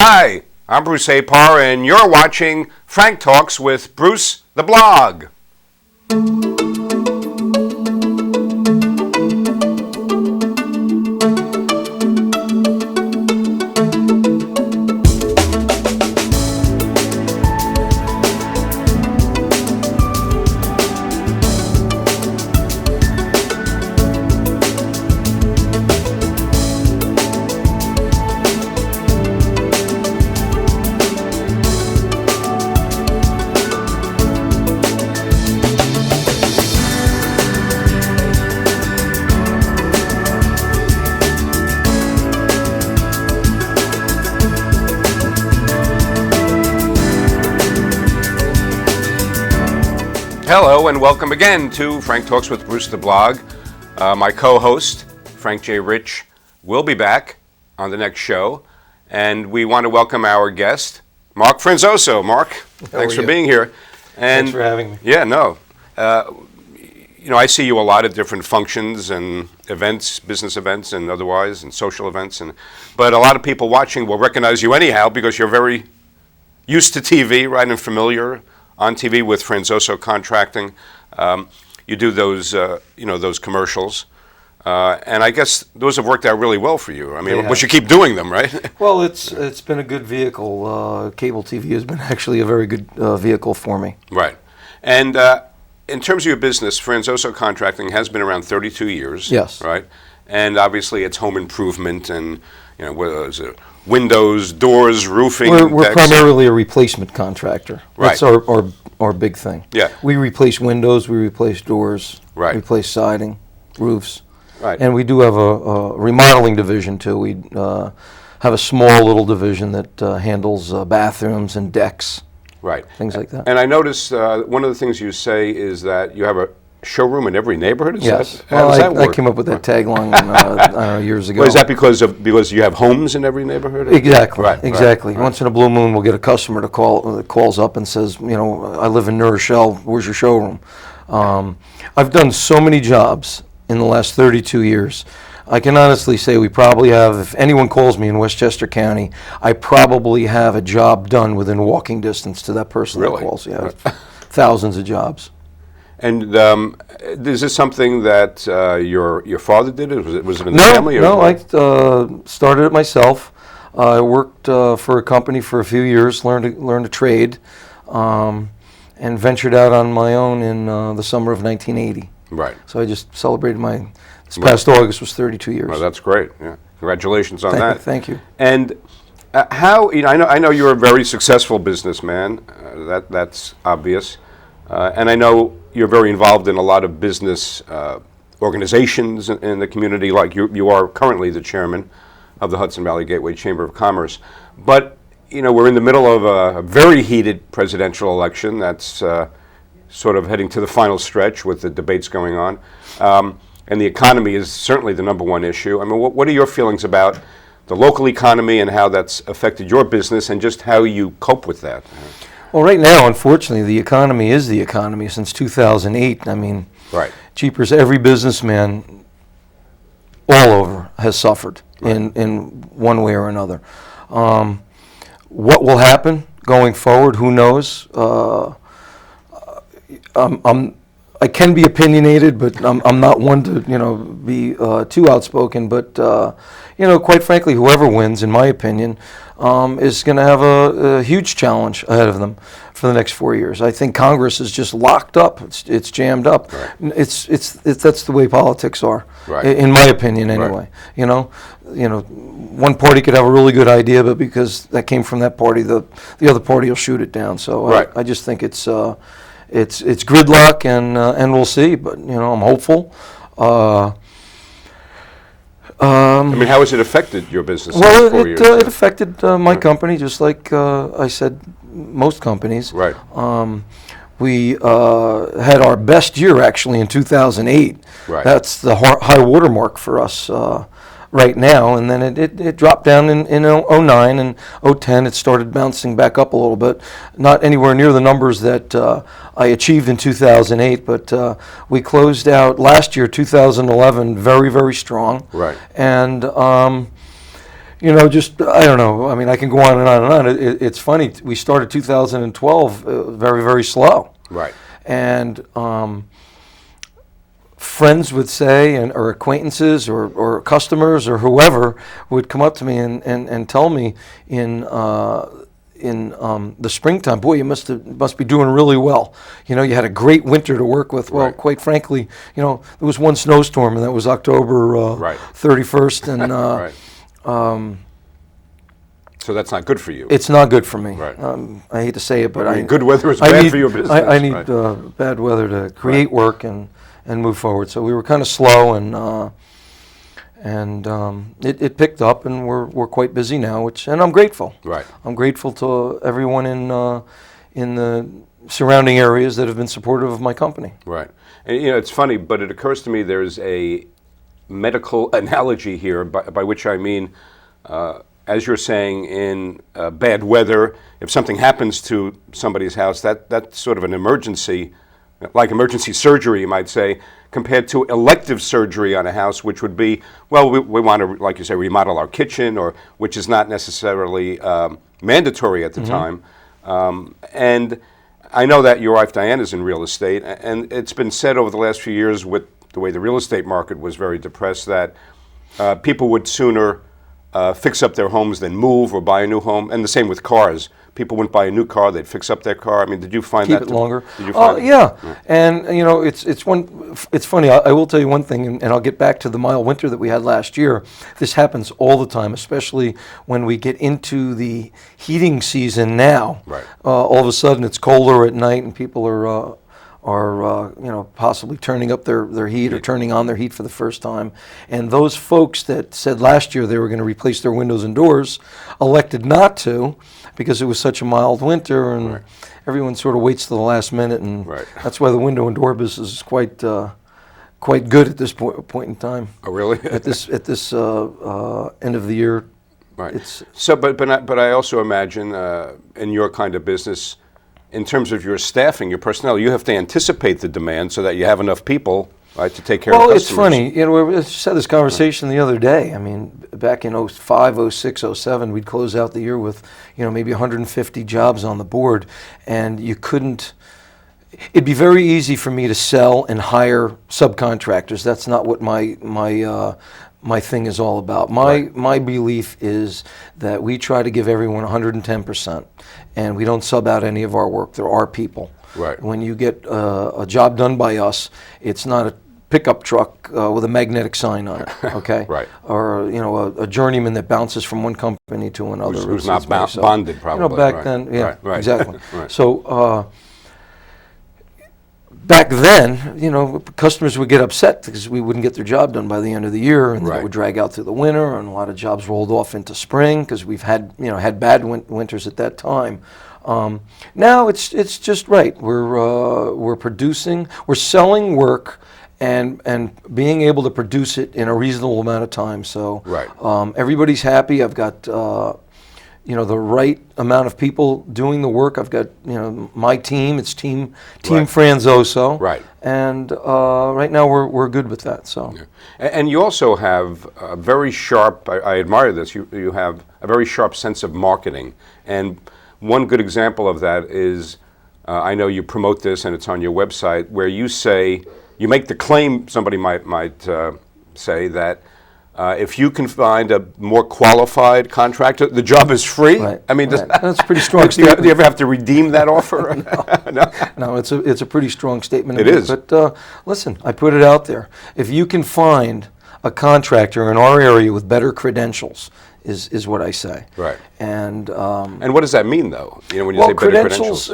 Hi, I'm Bruce Apar, and you're watching Frank Talks with Bruce the Blog. Hello and welcome again to Frank Talks with Bruce the Blog. My co-host, Frank J. Rich, will be back on the next show. And we want to welcome our guest, Mark Franzoso. Mark, thanks for being here. And, thanks for having me. Yeah, no. I see you a lot at different functions and events, business events and otherwise, and social events. But a lot of people watching will recognize you anyhow because you're very used to TV, right, and familiar on TV with Franzoso Contracting. You do those, those commercials. And I guess those have worked out really well for you. I mean, but you keep doing them, right? Well, it's been a good vehicle. Cable TV has been actually a very good vehicle for me. Right. And in terms of your business, Franzoso Contracting has been around 32 years. Yes. Right? And obviously it's home improvement and, what is it? Windows, doors, roofing. We're primarily a replacement contractor. Right. That's our big thing. Yeah. We replace windows, we replace doors, right. replace siding, roofs. Right. And we do have a remodeling division too. We have a small little division that handles bathrooms and decks. Right. Things like that. And I noticed one of the things you say is that you have a showroom in every neighborhood? Yes. How does that work? I came up with that tagline years ago. Well, is that because you have homes in every neighborhood? Exactly. Right. Exactly. Right. Once in a blue moon, we'll get a customer that calls up and says, I live in New Rochelle. Where's your showroom? I've done so many jobs in the last 32 years. I can honestly say we probably have, if anyone calls me in Westchester County, I probably have a job done within walking distance to that person that calls. Yeah, thousands of jobs. And is this something that your father did? Was it in the family? No, I started it myself. I worked for a company for a few years, learned a trade, and ventured out on my own in the summer of 1980. Right. So I just celebrated this past August was 32 years. Well, that's great. Yeah. Congratulations on that. Thank you. And how, I know you're a very successful businessman. That's obvious. And I know you're very involved in a lot of business organizations in the community, like you are currently the chairman of the Hudson Valley Gateway Chamber of Commerce. But, we're in the middle of a very heated presidential election that's sort of heading to the final stretch with the debates going on. And the economy is certainly the number one issue. I mean, what are your feelings about the local economy and how that's affected your business and just how you cope with that? Well, right now, unfortunately, the economy is the economy since 2008. I mean, right. Jeepers, every businessman all over has suffered in one way or another. What will happen going forward, who knows? I can be opinionated, but I'm not one to be too outspoken. But quite frankly, whoever wins, in my opinion, is going to have a huge challenge ahead of them for the next 4 years. I think Congress is just locked up. It's jammed up. Right. It's that's the way politics are, right. In my opinion, anyway. Right. One party could have a really good idea, but because that came from that party, the other party will shoot it down. So right. I just think it's gridlock, and we'll see. But I'm hopeful. I mean, how has it affected your business? Well, it affected my company, just like I said, most companies. Right. We had our best year actually in 2008. Right. That's the high water mark for us right now, and then it dropped down in 09 and 010. It started bouncing back up a little bit, not anywhere near the numbers that I achieved in 2008, but we closed out last year, 2011, very, very strong. Right. And just, I don't know. I mean, I can go on and on and on. It's funny. We started 2012 very, very slow. Right. And friends would say, or acquaintances or customers or whoever would come up to me and tell me in the springtime, boy, you must be doing really well. You had a great winter to work with. Well, Right. quite frankly, there was one snowstorm, and that was October Right. 31st, and Right. So that's not good for you. it's not good for me. Right. I hate to say it, but I mean, good weather is I bad need, for your business. I need right. bad weather to create work and move forward. So we were kind of slow, and it picked up, and we're quite busy now, and I'm grateful. Right. I'm grateful to everyone in the surrounding areas that have been supportive of my company. Right. And it's funny, but it occurs to me there's a medical analogy here, by which I mean, as you're saying, in bad weather, if something happens to somebody's house, that's sort of an emergency, like emergency surgery, you might say, compared to elective surgery on a house, which would be, well, we want to, like you say, remodel our kitchen, or which is not necessarily mandatory at the time. And I know that your wife Diane is in real estate, and it's been said over the last few years, with the way the real estate market was very depressed, that people would sooner fix up their homes than move or buy a new home, and the same with cars. People wouldn't buy a new car; they'd fix up their car. I mean, did you find Keep that? it longer. Did you find yeah. And it's funny. I will tell you one thing, and I'll get back to the mild winter that we had last year. This happens all the time, especially when we get into the heating season now. Right. All of a sudden, it's colder at night, and people are possibly turning up their heat or turning on their heat for the first time. And those folks that said last year they were going to replace their windows and doors elected not to, because it was such a mild winter, and Right. everyone sort of waits to the last minute, and Right. that's why the window and door business is quite good at this point in time. Oh, really? At this end of the year. Right. It's So, but I also imagine in your kind of business, in terms of your staffing, your personnel, you have to anticipate the demand so that you have enough people, right, to take care of Well, customers. it's funny. We just had this conversation the other day. I mean, back in 05, 06, 07, we'd close out the year with, maybe 150 jobs on the board, and you couldn't. It'd be very easy for me to sell and hire subcontractors. That's not what my thing is all about. My belief is that we try to give everyone 110%, and we don't sub out any of our work. There are people. Right. When you get a job done by us, it's not a pickup truck with a magnetic sign on it, okay? Right. Or a journeyman that bounces from one company to another. Who's not It's me. bonded, probably. Back right. then, yeah, Right. exactly. Right. So back then, customers would get upset because we wouldn't get their job done by the end of the year, and then Right. it would drag out through the winter, and a lot of jobs rolled off into spring because we've had bad winters at that time. Now it's just right. We're producing, we're selling work, and being able to produce it in a reasonable amount of time. So Right. Everybody's happy. I've got the right amount of people doing the work. I've got my team. It's team Right. Franzoso. Right. And right now we're good with that. So. Yeah. And you also have a very sharp, I admire this, you have a very sharp sense of marketing. And one good example of that is, I know you promote this and it's on your website, where you say, you make the claim, somebody might say that if you can find a more qualified contractor, the job is free. Right. I mean, Right. That's a pretty strong do you statement. ever have to redeem that offer? No. No, it's a pretty strong statement. It is. But listen, I put it out there. If you can find a contractor in our area with better credentials, is what I say. Right. And And what does that mean, though? When you say better credentials.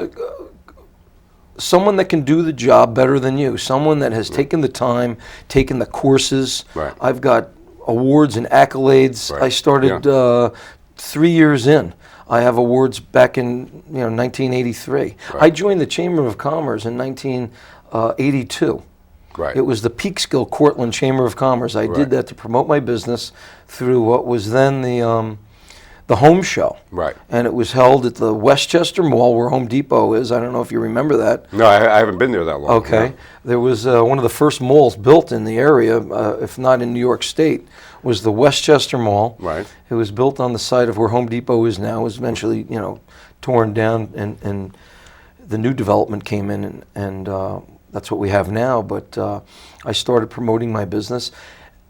Someone that can do the job better than you, someone that has taken the time, taken the courses. Right. I've got awards and accolades. Right. I started 3 years in. I have awards back in 1983. Right. I joined the Chamber of Commerce in 1982. Right. It was the Peekskill Cortland Chamber of Commerce. I Right. did that to promote my business through what was then the home show. Right. And it was held at the Westchester Mall where Home Depot is. I don't know if you remember that. No, I haven't been there that long. Okay. No. There was one of the first malls built in the area, if not in New York State, was the Westchester Mall. Right. It was built on the site of where Home Depot is now. It was eventually, torn down, and the new development came in, and that's what we have now. But I started promoting my business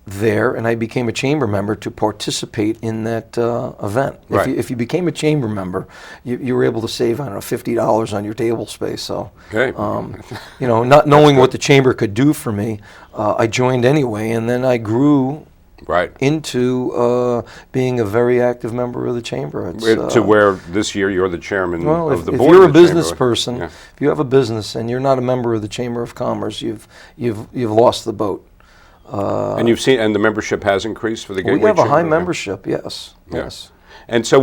there, and I became a chamber member to participate in that event. Right. If you became a chamber member, you were able to save, I don't know, $50 on your table space. So, Okay. not knowing what the chamber could do for me, I joined anyway, and then I grew Right. into being a very active member of the chamber. To where this year you're the chairman Well, of the if board. you're of a the business chamber. person, Yeah. if you have a business and you're not a member of the Chamber of Commerce, you've lost the boat. And you've seen, and the membership has increased for the Gateway We have a high Chamber? membership, yes. Yeah. Yes. And so,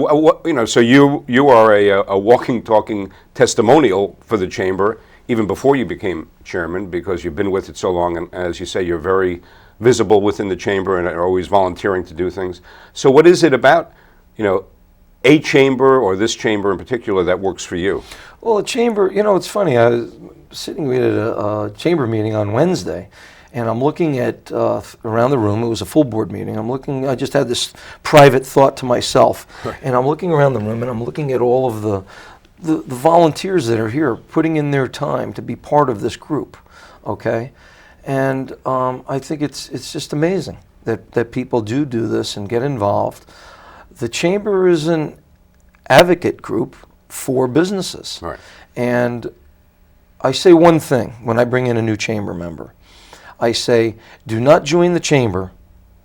so you are a walking, talking testimonial for the chamber, even before you became chairman, because you've been with it so long, and as you say, you're very visible within the chamber and are always volunteering to do things. So, what is it about, a chamber or this chamber in particular that works for you? Well, a chamber, it's funny. I was sitting at a chamber meeting on Wednesday, and I'm looking at around the room. It was a full board meeting. I just had this private thought to myself, and I'm looking around the room, and I'm looking at all of the volunteers that are here putting in their time to be part of this group, okay? And I think it's just amazing that people do this and get involved. The chamber is an advocate group for businesses. Right. And I say one thing when I bring in a new chamber member. I say, do not join the chamber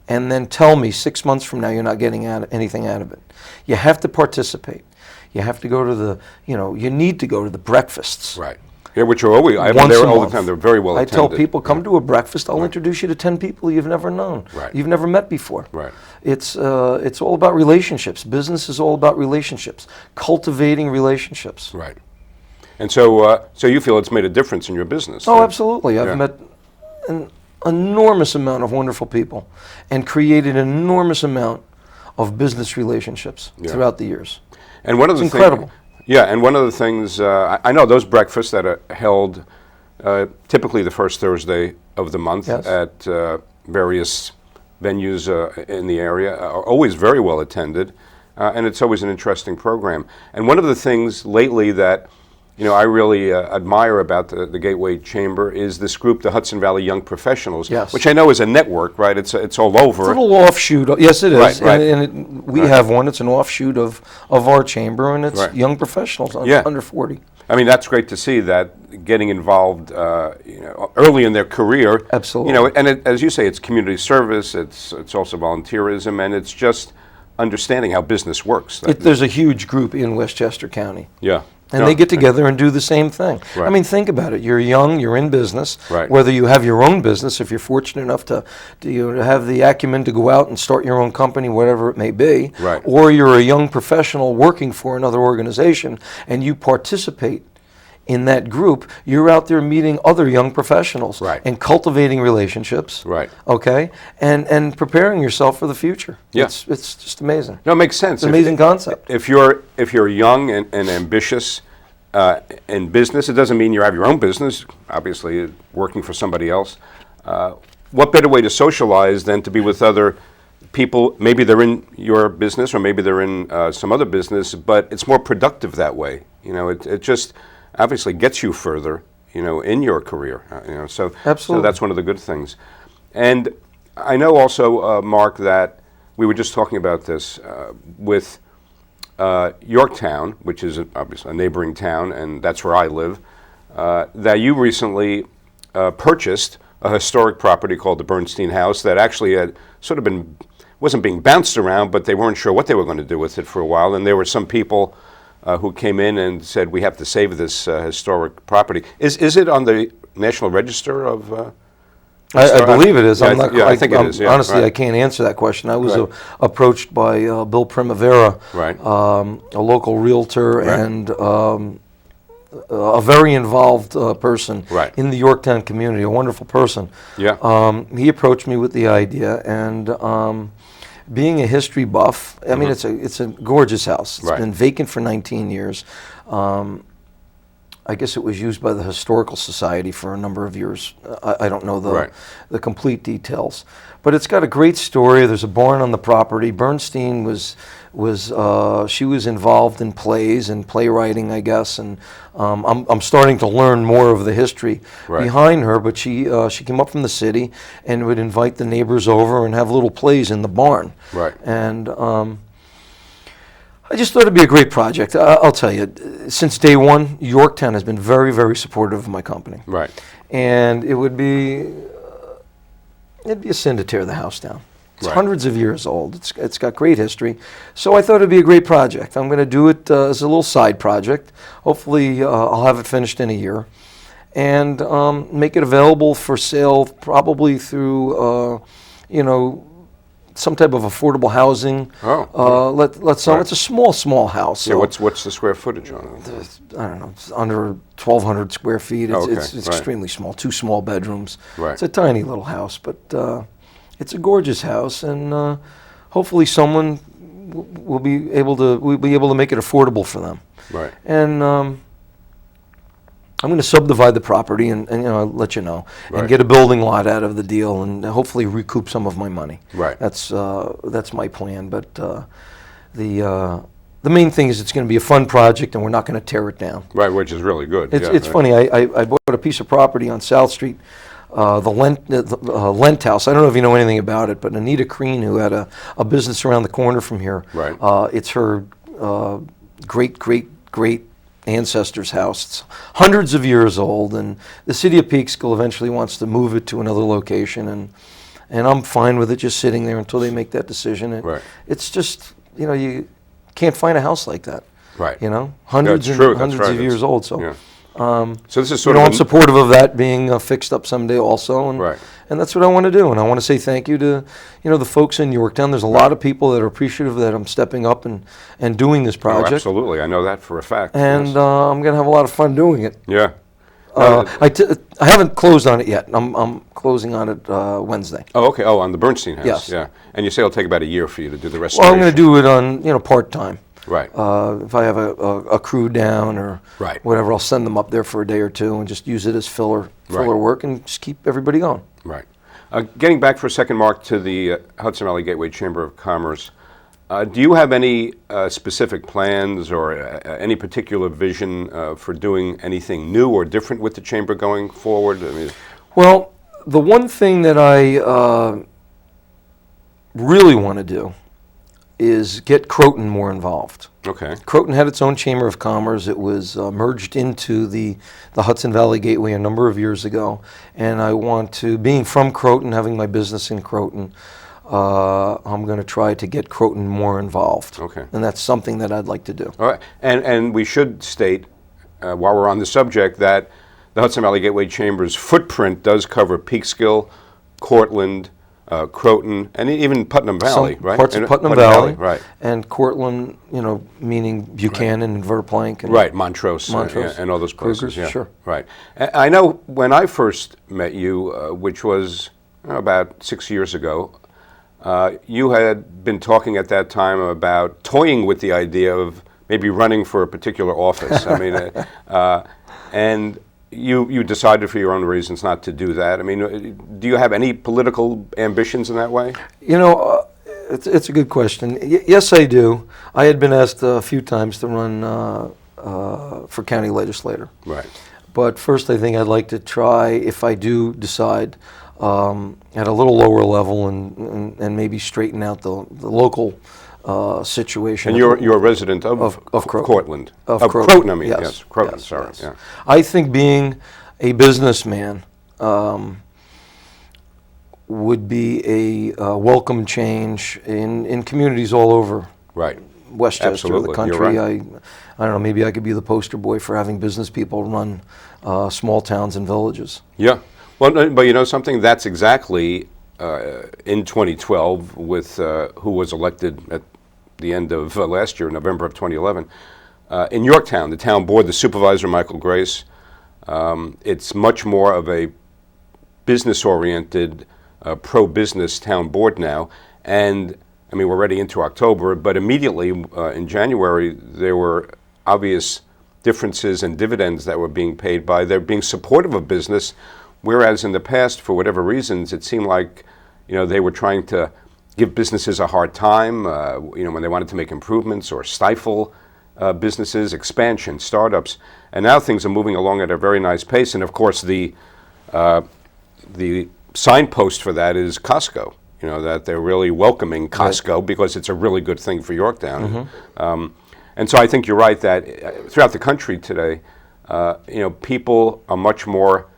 and then tell me 6 months from now you're not getting anything out of it. You have to participate. You have to go to you need to go to the breakfasts. Right. Yeah, which are always, I'm Once there a all month. the time. They're very well I attended. tell people, come to a breakfast. I'll introduce you to 10 people you've never known. Right. You've never met before. Right. It's all about relationships. Business is all about relationships, cultivating relationships. Right. And so, so you feel it's made a difference in your business? Oh, right? absolutely. Yeah. I've met an enormous amount of wonderful people and created an enormous amount of business relationships throughout the years. And one of the It's incredible. Yeah, and one of the things, I know those breakfasts that are held typically the first Thursday of the month Yes. at various venues in the area are always very well attended, and it's always an interesting program. And one of the things lately that I really admire about the Gateway Chamber is this group, the Hudson Valley Young Professionals, Yes. which I know is a network, right? It's all over. It's a little offshoot. Yes, it is. Right, right. We have one. It's an offshoot of our chamber, and it's Right. young professionals Yeah. under 40. I mean, that's great to see that getting involved, early in their career. Absolutely. And as you say, it's community service. It's also volunteerism, and it's just understanding how business works. There's a huge group in Westchester County. Yeah. And No, they get together and do the same thing. Right. I mean, think about it. You're young, you're in business. Right. Whether you have your own business, if you're fortunate enough to have the acumen to go out and start your own company, whatever it may be, Right. or you're a young professional working for another organization and you participate in that group, you're out there meeting other young professionals Right. and cultivating relationships. Right. Okay? And preparing yourself for the future. Yeah. It's just amazing. No, it makes sense. It's an amazing concept. If you're young and ambitious in business, it doesn't mean you have your own business. Obviously, working for somebody else. What better way to socialize than to be with other people? Maybe they're in your business, or maybe they're in some other business, but it's more productive that way. It just obviously gets you further, in your career. So Absolutely. So that's one of the good things. And I know also, Mark, that we were just talking about this with Yorktown, which is obviously a neighboring town, and that's where I live, that you recently purchased a historic property called the Bernstein House that actually had sort of wasn't being bounced around, but they weren't sure what they were going to do with it for a while, and there were some people who came in and said, we have to save this historic property. Is it on the National Register of... I believe it is. Yeah, I'm not, I think it is. Yeah, honestly, right. I can't answer that question. I was Right. Approached by Bill Primavera, Right. A local realtor Right. and a very involved person Right. in the Yorktown community, a wonderful person. Yeah. He approached me with the idea, and being a history buff, I mean, it's a gorgeous house. It's Right. been vacant for 19 years. I guess it was used by the Historical Society for a number of years. I don't know Right. the complete details, but it's got a great story. There's a barn on the property. Bernstein she was involved in plays and playwriting, I guess, and I'm starting to learn more of the history Right. behind her. But she came up from the city and would invite the neighbors over and have little plays in the barn. Right. And I just thought it'd be a great project. I'll tell you, since day one, Yorktown has been very, very supportive of my company. Right. And it'd be a sin to tear the house down. It's Right. hundreds of years old. It's got great history. So I thought it'd be a great project. I'm going to do it as a little side project. Hopefully, I'll have it finished in a year, and make it available for sale probably through, some type of affordable housing. Oh. Let's sell. Right. It's a small house. Yeah, So what's the square footage on it? I don't know. It's under 1,200 square feet. It's, Okay, it's right. extremely small. 2 small bedrooms. Right. It's a tiny little house, but it's a gorgeous house, and hopefully someone will be able to make it affordable for them. Right. And I'm going to subdivide the property and I'll let you know, Right. and get a building lot out of the deal, and hopefully recoup some of my money. Right. That's my plan. But the main thing is it's going to be a fun project, and we're not going to tear it down. Right, which is really good. It's Yeah, it's right. funny. I bought a piece of property on South Street, the Lent House. I don't know if you know anything about it, but Anita Crean, who had a business around the corner from here, Right. it's her great ancestor's house. It's hundreds of years old, and the city of Peekskill eventually wants to move it to another location, and I'm fine with it just sitting there until they make that decision. Right. It's just, you can't find a house like that. Right. Hundreds That's and true, that's hundreds right. of years old. So. Yeah. So this is sort I'm of supportive of that being fixed up someday also, and Right. and that's what I want to do. And I want to say thank you to the folks in Yorktown. There's a lot of people that are appreciative that I'm stepping up and doing this Oh, project, absolutely. I know that for a fact. and yes. I'm going to have a lot of fun doing it. Yeah. I haven't closed on it yet. I'm closing on it Wednesday. Oh, okay. Oh, on the Bernstein house. Yes. Yeah. And you say it'll take about a year for you to do the Well, restoration. I'm going to do it on part time. Right. If I have a crew down or Right. whatever, I'll send them up there for a day or two and just use it as filler Right. work and just keep everybody going. Right. Getting back for a second, Mark, to the Hudson Valley Gateway Chamber of Commerce, do you have any specific plans or any particular vision for doing anything new or different with the chamber going forward? I mean, Well, the one thing that I really want to do is get Croton more involved. okay. Croton had its own Chamber of Commerce. It was merged into the Hudson Valley Gateway a number of years ago. And I want to, being from Croton, having my business in Croton, I'm going to try to get Croton more involved. Okay. And that's something that I'd like to do. All right. And we should state, while we're on the subject, that the Hudson Valley Gateway Chamber's footprint does cover Peekskill, Cortland, Croton, and even Putnam Valley, Some right? parts of And, Putnam Valley, right? and Cortland, meaning Buchanan and Verplank. And Right, Montrose, Montrose. and all those places. Kruger's, Yeah, sure. Right. I know when I first met you, which was about 6 years ago, you had been talking at that time about toying with the idea of maybe running for a particular office. I mean, and you decided for your own reasons not to do that. I mean, do you have any political ambitions in that way? It's a good question. Yes, I do. I had been asked a few times to run for county legislator. Right. But first, I think I'd like to try, if I do decide, at a little lower level and maybe straighten out the local situation. And you're a resident of Croton. Cortland. Of Croton, I mean, yes. Croton, yes, sorry. yes. Yeah. I think being a businessman would be a welcome change in communities all over Right. Westchester, Absolutely, the you're country. right. I don't know, maybe I could be the poster boy for having business people run small towns and villages. Yeah. Well, but you know something? That's exactly in 2012 with who was elected at the end of last year, November of 2011, in Yorktown, the town board, the supervisor, Michael Grace. It's much more of a business-oriented, pro-business town board now, and I mean, we're already into October, but immediately in January, there were obvious differences in dividends that were being paid by. They're being supportive of business, whereas in the past, for whatever reasons, it seemed like, they were trying to give businesses a hard time, when they wanted to make improvements or stifle businesses, expansion, startups. And now things are moving along at a very nice pace. And of course, the signpost for that is Costco. That they're really welcoming Costco because it's a really good thing for Yorktown. And so I think you're right that throughout the country today, people are much more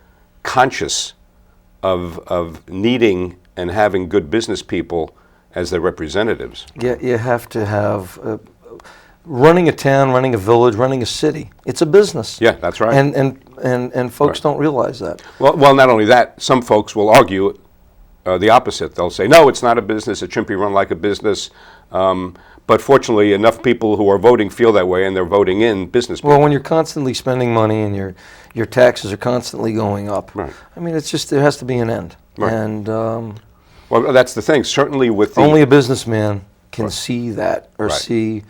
conscious of needing and having good business people as their representatives. Yeah, you have to have running a town, running a village, running a city. It's a business. Yeah, that's right. And folks don't realize that. Well, not only that, some folks will argue the opposite. They'll say, no, it's not a business. It shouldn't be run like a business. But fortunately, enough people who are voting feel that way, and they're voting in business people. Well, when you're constantly spending money and your taxes are constantly going up, right. I mean, it's just, there has to be an end. Right. And well, that's the thing. Certainly with the... only a businessman can Right. see that or Right. see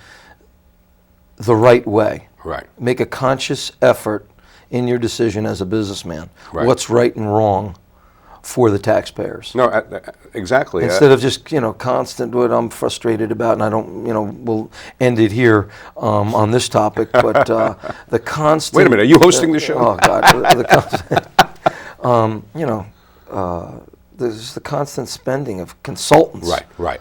the right way. Right. Make a conscious effort in your decision as a businessman. Right. What's right and wrong for the taxpayers. No, exactly. Instead of just, constant what I'm frustrated about, and I don't, we'll end it here on this topic, but the constant... Wait a minute, are you hosting the show? Oh, God. There's the constant spending of consultants. Right, right.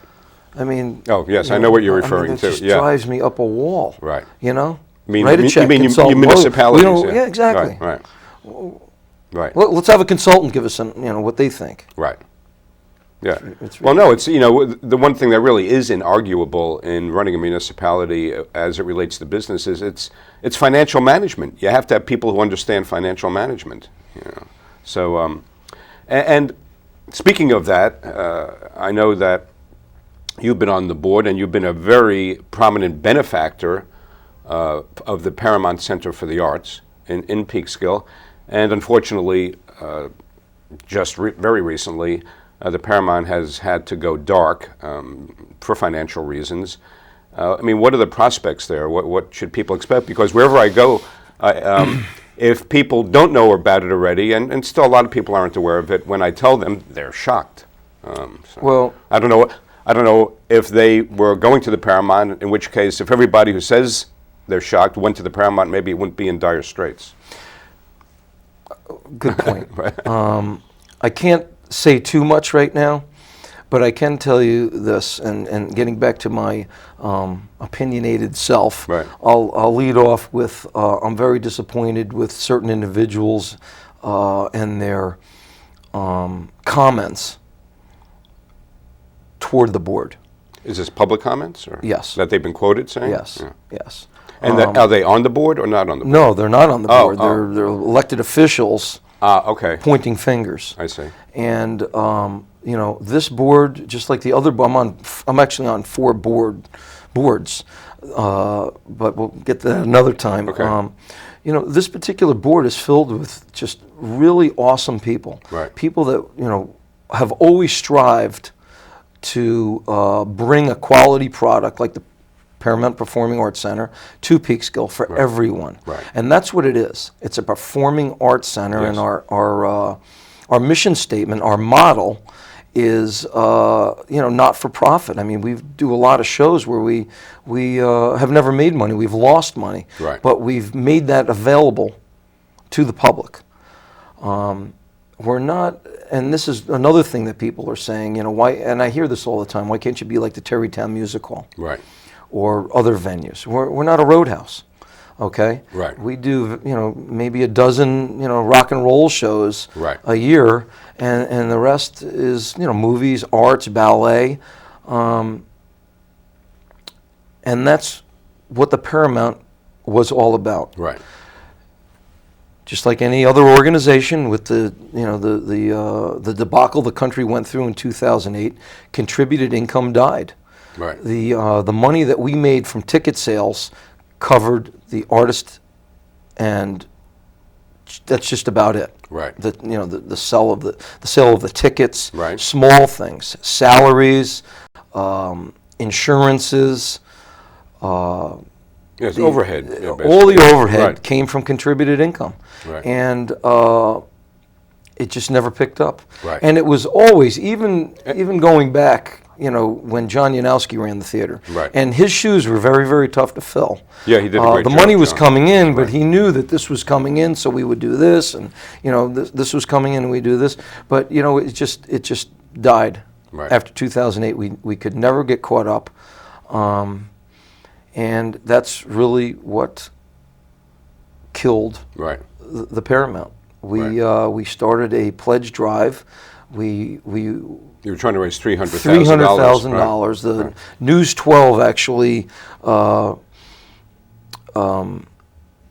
I mean... Oh, yes, I know what you're referring to. It just drives me up a wall. Right. Write a check, you mean consult. municipalities? Yeah, exactly. Right. Right. Well, let's have a consultant give us what they think. Right. Yeah. It's Well, no, it's, the one thing that really is inarguable in running a municipality as it relates to business is it's financial management. You have to have people who understand financial management. So, and speaking of that, I know that you've been on the board and you've been a very prominent benefactor of the Paramount Center for the Arts in Peekskill. And unfortunately, very recently, the Paramount has had to go dark for financial reasons. What are the prospects there? What should people expect? Because wherever I go, if people don't know about it already, and still a lot of people aren't aware of it, when I tell them, they're shocked. Well, I don't know if they were going to the Paramount, in which case, if everybody who says they're shocked went to the Paramount, maybe it wouldn't be in dire straits. Good point. I can't say too much right now, but I can tell you this, and getting back to my opinionated self, right. I'll lead off with I'm very disappointed with certain individuals and their comments toward the board. Is this public comments? Or Yes. That they've been quoted saying? Yes, Yeah. yes. And are they on the board or not on the board? No, they're not on the Oh, board. They're elected officials Okay. pointing fingers. I see. And this board, just like the other, I'm actually on 4 boards, but we'll get to that another time. Okay. This particular board is filled with just really awesome people. Right. People that have always strived to bring a quality product like the Paramount Performing Arts Center to Peekskill for everyone. Right. And that's what it is. It's a performing arts center, Yes. and our mission statement, our model is not for profit. We do a lot of shows where we have never made money. We've lost money. Right. But we've made that available to the public. We're not, and this is another thing that people are saying, why, and I hear this all the time, why can't you be like the Terrytown Music Hall? Right. Or other venues. We're not a roadhouse, okay? Right. We do, maybe a dozen, rock and roll shows Right. a year, and the rest is, movies, arts, ballet, and that's what the Paramount was all about. Right. Just like any other organization, with the debacle the country went through in 2008, contributed income died. Right. The money that we made from ticket sales covered the artist, and that's just about it. Right. The sale of the tickets, Right. small things, salaries, insurances, Yes, overhead. Yeah, all basically. the overhead Right. came from contributed income. Right. And it just never picked up. Right. And it was always, even going back, when John Yanowski ran the theater. Right. And his shoes were very, very tough to fill. Yeah, he did a great The job, money was John. coming in, but Right. he knew that this was coming in, so we would do this, and this was coming in, and we do this. But it just died. Right. After 2008. We could never get caught up, and that's really what killed Right. the Paramount. We started a pledge drive. We You were trying to raise $300,000. $300,000. The Right. News 12 actually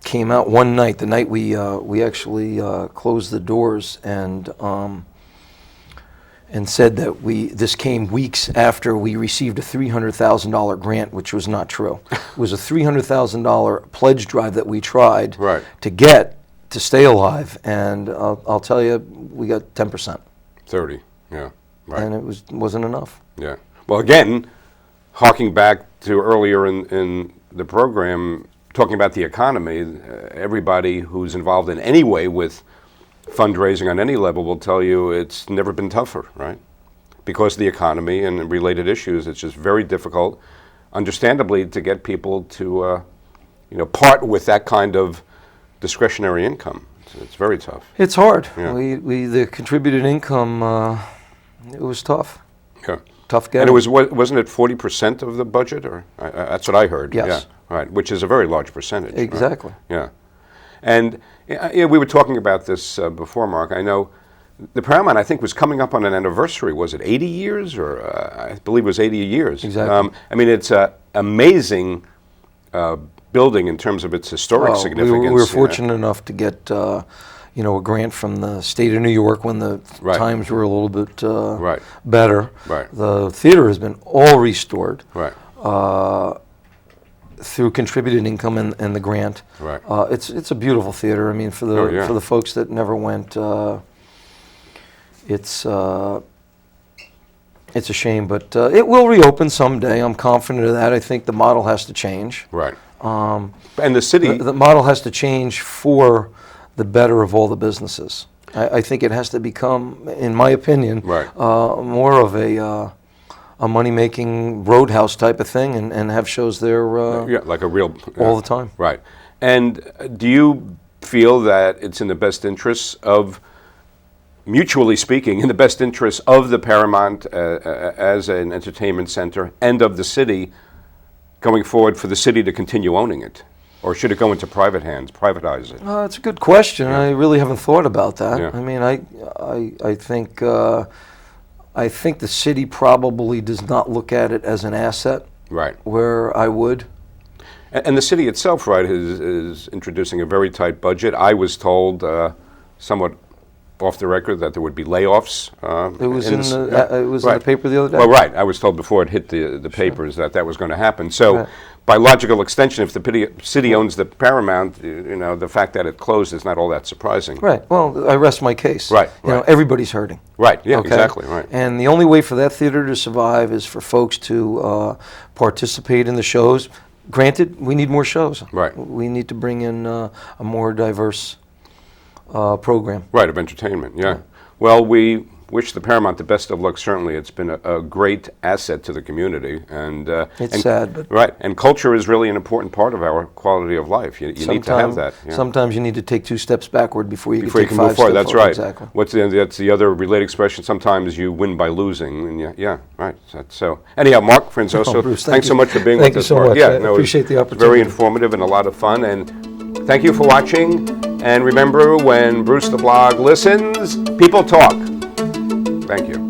came out one night. The night we actually closed the doors and said that this came weeks after we received a $300,000 grant, which was not true. It was a $300,000 pledge drive that we tried Right. to get to stay alive, and I'll tell you, we got 10%, 30. Yeah. Right. and it wasn't enough. Yeah. Well, again, harking back to earlier in the program, talking about the economy, everybody who's involved in any way with fundraising on any level will tell you it's never been tougher, right? Because of the economy and related issues, it's just very difficult, understandably, to get people to, part with that kind of discretionary income. It's very tough. It's hard. Yeah. The contributed income, it was tough. Yeah. Tough getting. And wasn't it 40% of the budget, or that's what I heard? Yes. Yeah. Right. Which is a very large percentage. right? Exactly. Yeah. And we were talking about this before, Mark. I know the Paramount, I think, was coming up on an anniversary. Was it 80 years? Or I believe it was 80 years. Exactly. I mean, it's an amazing building in terms of its historic Well, significance. we were fortunate enough to get a grant from the state of New York when the Right. times were a little bit Right. better. Right. The theater has been all restored Right. through contributed income and the grant. Right. It's a beautiful theater. I mean, for the Oh, yeah. for the folks that never went, it's a shame, but it will reopen someday. I'm confident of that. I think the model has to change. Right. And the city. The model has to change for the better of all the businesses. I think it has to become, in my opinion, Right. more of a money-making roadhouse type of thing, and have shows there Yeah, like a real. all the time. Right. And do you feel that it's in the best interests of, mutually speaking, in the best interests of the Paramount as an entertainment center and of the city going forward for the city to continue owning it? Or should it go into private hands, privatize it? It's a good question. I really haven't thought about that. Yeah. I mean, I think the city probably does not look at it as an asset, Right. where I would. And the city itself, right, is introducing a very tight budget. I was told, somewhat off the record, that there would be layoffs. It was in this- the yeah. it was in Right. the paper the other day. Well, right. I was told before it hit the papers that was going to happen. So, Right. by logical extension, if the city owns the Paramount, the fact that it closed is not all that surprising. Right. Well, I rest my case. Right, You know, right. everybody's hurting. Right. Yeah. Okay? Exactly. Right. And the only way for that theater to survive is for folks to participate in the shows. Granted, we need more shows. Right. We need to bring in a more diverse program. Right, of entertainment, yeah. Well, we wish the Paramount the best of luck, certainly. It's been a great asset to the community. It's sad, but Right, and culture is really an important part of our quality of life. You need to have that. Yeah. Sometimes you need to take 2 steps backward before you Before you can can take move 5 forward, steps that's forward. right. Exactly. That's the other related expression. Sometimes you win by losing, and yeah, right. So anyhow, Mark Franzoso, Oh, Bruce, thank thanks so you. much for being Thank with you us. so Mark. much. Yeah, I no, it was appreciate the Very opportunity. informative and a lot of fun, and thank you for watching. And remember, when Bruce the Blog listens, people talk. Thank you.